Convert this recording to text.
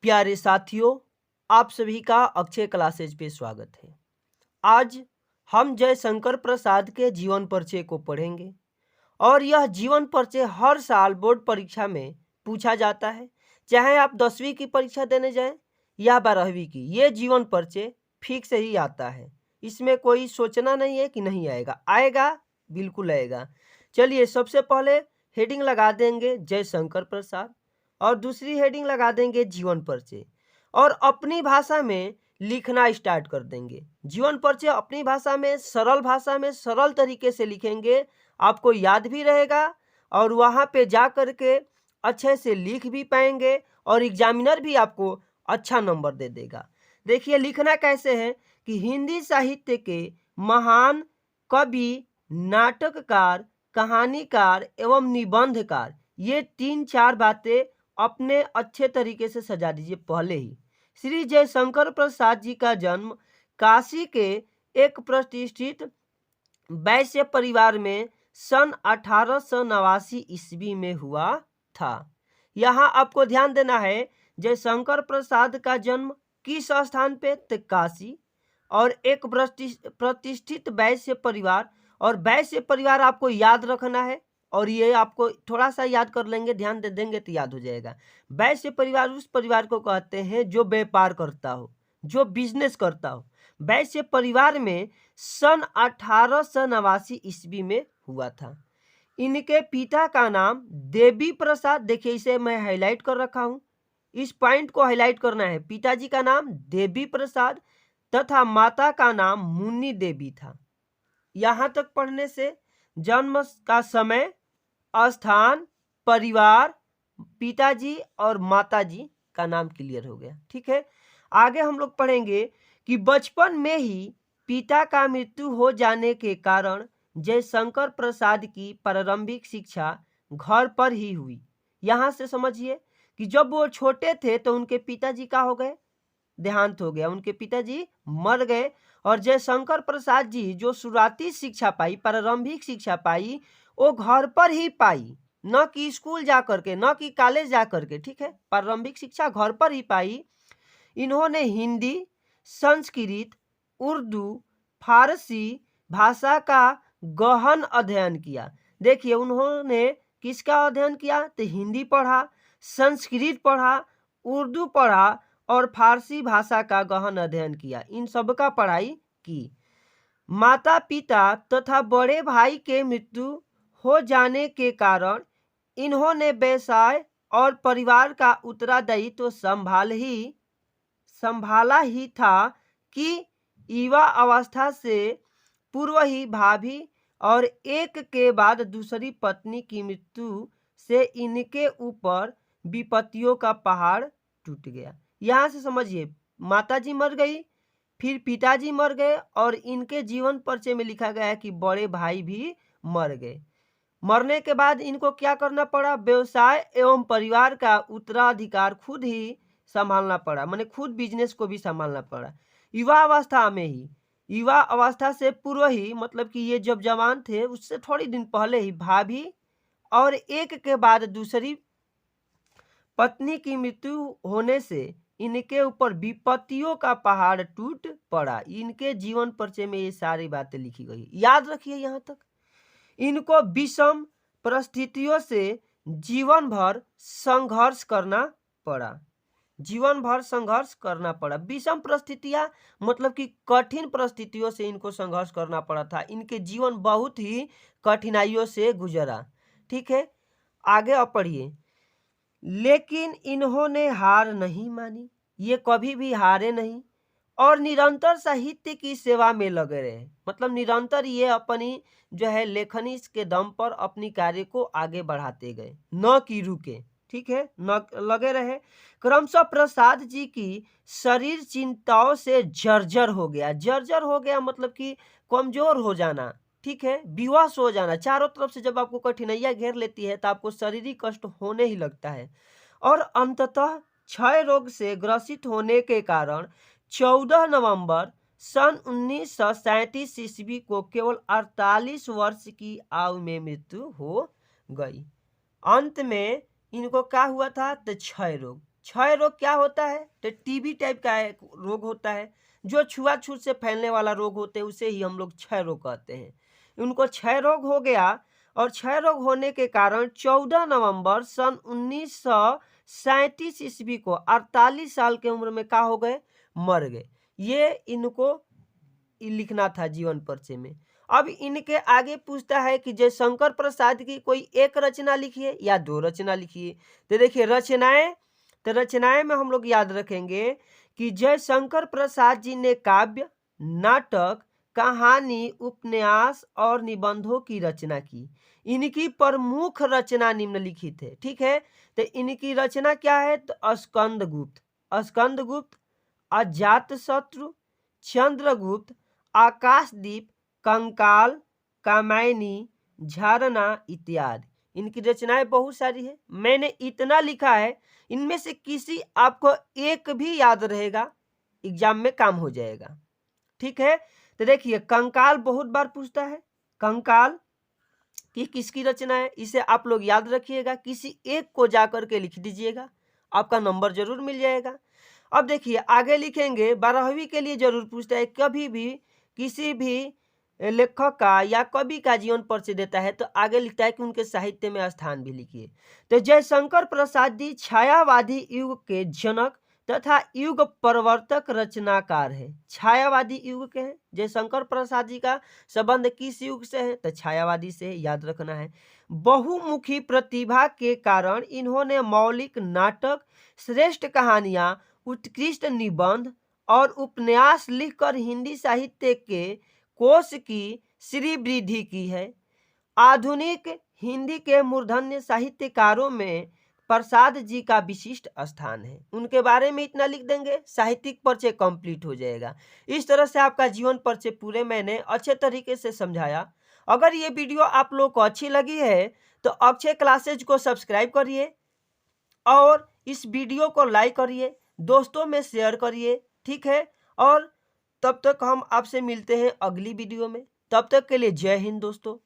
प्यारे साथियों, आप सभी का अक्षय क्लासेज पे स्वागत है। आज हम जयशंकर प्रसाद के जीवन परिचय को पढ़ेंगे और यह जीवन परिचय हर साल बोर्ड परीक्षा में पूछा जाता है। चाहे आप 10वीं की परीक्षा देने जाएं या 12वीं की, ये जीवन परिचय फिक्स ही आता है। इसमें कोई सोचना नहीं है कि नहीं आएगा, आएगा, बिल्कुल आएगा। चलिए, सबसे पहले हेडिंग लगा देंगे जयशंकर प्रसाद और दूसरी हेडिंग लगा देंगे जीवन परिचय और अपनी भाषा में लिखना स्टार्ट कर देंगे। जीवन परिचय अपनी भाषा में, सरल तरीके से लिखेंगे, आपको याद भी रहेगा और वहाँ पे जा कर के अच्छे से लिख भी पाएंगे और एग्जामिनर भी आपको अच्छा नंबर दे देगा। देखिए, लिखना कैसे है कि हिंदी साहित्य के महान कवि, नाटककार, कहानीकार एवं निबंधकार, ये 3-4 बातें अपने अच्छे तरीके से सजा दीजिए। पहले ही श्री जयशंकर प्रसाद जी का जन्म काशी के एक प्रतिष्ठित वैश्य परिवार में सन 1889 ईस्वी में हुआ था। यहाँ आपको ध्यान देना है, जयशंकर प्रसाद का जन्म किस स्थान पे? तो काशी, और एक प्रतिष्ठित वैश्य परिवार। और वैश्य परिवार आपको याद रखना है और ये आपको थोड़ा सा याद कर लेंगे, ध्यान दे देंगे तो याद हो जाएगा। वैश्य परिवार उस परिवार को कहते हैं जो व्यापार करता हो, जो बिजनेस करता हो। वैश्य परिवार में सन 1889 ईस्वी में हुआ था। इनके पिता का नाम देवी प्रसाद, देखिए इसे मैं हाईलाइट कर रखा हूं, इस पॉइंट को हाईलाइट करना है। पिताजी का नाम देवी प्रसाद तथा माता का नाम मुन्नी देवी था। यहां तक पढ़ने से जन्म का समय, स्थान, परिवार, पिताजी और माताजी का नाम क्लियर हो गया। ठीक है, आगे हम लोग पढ़ेंगे कि बचपन में ही पिता का मृत्यु हो जाने के कारण जयशंकर प्रसाद की प्रारंभिक शिक्षा घर पर ही हुई। यहां से समझिए कि जब वो छोटे थे तो उनके पिताजी का हो गए, देहांत हो गया, उनके पिताजी मर गए और जयशंकर प्रसाद जी जो शुरुआती शिक्षा पाई, प्रारंभिक शिक्षा पाई, वो घर पर ही पाई, न कि स्कूल जा करके, न कि कॉलेज जा करके। ठीक है, प्रारंभिक शिक्षा घर पर ही पाई। इन्होंने हिंदी, संस्कृत, उर्दू, फारसी भाषा का गहन अध्ययन किया। देखिए, उन्होंने किसका अध्ययन किया? तो हिंदी पढ़ा, संस्कृत पढ़ा, उर्दू पढ़ा और फारसी भाषा का गहन अध्ययन किया। इन सब का पढ़ाई की। माता पिता तथा बड़े भाई के मृत्यु हो जाने के कारण इन्होंने व्यवसाय और परिवार का उत्तरदायित्व संभाला ही था कि युवा अवस्था से पूर्व ही भाभी और एक के बाद दूसरी पत्नी की मृत्यु से इनके ऊपर विपत्तियों का पहाड़ टूट गया। यहाँ से समझिए, माताजी मर गई, फिर पिताजी मर गए और इनके जीवन परिचय में लिखा गया है कि बड़े भाई भी मर गए। मरने के बाद इनको क्या करना पड़ा? व्यवसाय एवं परिवार का उत्तराधिकार खुद ही संभालना पड़ा, माने खुद बिजनेस को भी संभालना पड़ा। युवा अवस्था में ही, युवा अवस्था से पूर्व ही, मतलब कि ये जब जवान थे उससे थोड़ी दिन पहले ही भाभी और एक के बाद दूसरी पत्नी की मृत्यु होने से इनके ऊपर विपत्तियों का पहाड़ टूट पड़ा। इनके जीवन परिचय में ये सारी बातें लिखी गई, याद रखिए यहाँ तक। इनको विषम परिस्थितियों से जीवन भर संघर्ष करना पड़ा, जीवन भर संघर्ष करना पड़ा। विषम परिस्थितियां मतलब कि कठिन परिस्थितियों से इनको संघर्ष करना पड़ा था। इनके जीवन बहुत ही कठिनाइयों से गुजरा। ठीक है, आगे अब पढ़िए। लेकिन इन्होंने हार नहीं मानी, ये कभी भी हारे नहीं और निरंतर साहित्य की सेवा में लगे रहे। मतलब निरंतर ये अपनी जो है लेखनी के दम पर अपनी कार्य को आगे बढ़ाते गए, न कि रुके। ठीक है, न लगे रहे। क्रमशः प्रसाद जी की शरीर चिंताओं से जर्जर हो गया। जर्जर हो गया मतलब कि कमजोर हो जाना। ठीक है, विवश हो जाना। चारों तरफ से जब आपको कठिनाइयां घेर लेती है तो आपको शारीरिक कष्ट होने ही लगता है। और अंततः क्षय रोग से ग्रसित होने के कारण 14 नवंबर सन 1937 ईस्वी को केवल 48 वर्ष की आयु में मृत्यु हो गई। अंत में इनको क्या हुआ था? तो क्षय रोग। क्षय रोग क्या होता है? तो टीबी टाइप का एक रोग होता है, जो छुआछूत से फैलने वाला रोग होते हैं, उसे ही हम लोग क्षय रोग कहते हैं। उनको क्षय रोग हो गया और क्षय रोग होने के कारण 14 नवंबर सन 1937 ईस्वी को 48 साल की उम्र में क्या हो गए? मर गए। ये इनको लिखना था जीवन परिचय में। अब इनके आगे पूछता है कि जयशंकर प्रसाद की कोई एक रचना लिखिए या 2 रचना लिखिए। तो देखिए रचनाएं में हम लोग याद रखेंगे कि जयशंकर प्रसाद जी ने काव्य, नाटक, कहानी, उपन्यास और निबंधों की रचना की। इनकी प्रमुख रचना निम्नलिखित है, ठीक है। तो इनकी रचना क्या है? तो स्कंदगुप्त, अजातशत्रु, चंद्रगुप्त, आकाशदीप, कंकाल, कामायनी, झरना इत्यादि। इनकी रचनाएं बहुत सारी है, मैंने इतना लिखा है, इनमें से किसी आपको एक भी याद रहेगा, एग्जाम में काम हो जाएगा, ठीक है। तो देखिए कंकाल बहुत बार पूछता है, कंकाल कि किसकी रचना है, इसे आप लोग याद रखिएगा, किसी एक को जाकर के लिख दीजिएगा, आपका नंबर जरूर मिल जाएगा। अब देखिए आगे लिखेंगे, 12वीं के लिए जरूर पूछता है, कभी भी किसी भी लेखक का या कवि का जीवन परिचय देता है तो आगे लिखता है कि उनके साहित्य में स्थान भी लिखिए। तो जयशंकर प्रसाद जी छायावादी युग के जनक तथा युग परिवर्तक रचनाकार है। छायावादी युग के हैं जयशंकर प्रसाद जी का संबंध किस युग से है? तो छायावादी से है, याद रखना है। बहुमुखी प्रतिभा के कारण इन्होंने मौलिक नाटक, श्रेष्ठ कहानियां, उत्कृष्ट निबंध और उपन्यास लिखकर हिंदी साहित्य के कोश की श्रीवृद्धि की है। आधुनिक हिंदी के मूर्धन्य साहित्यकारों में प्रसाद जी का विशिष्ट स्थान है। उनके बारे में इतना लिख देंगे, साहित्यिक परिचय कंप्लीट हो जाएगा। इस तरह से आपका जीवन परिचय पूरे मैंने अच्छे तरीके से समझाया। अगर ये वीडियो आप लोग को अच्छी लगी है तो अक्षय क्लासेज को सब्सक्राइब करिए और इस वीडियो को लाइक करिए, दोस्तों में शेयर करिए, ठीक है। और तब तक हम आपसे मिलते हैं अगली वीडियो में। तब तक के लिए जय हिंद दोस्तों।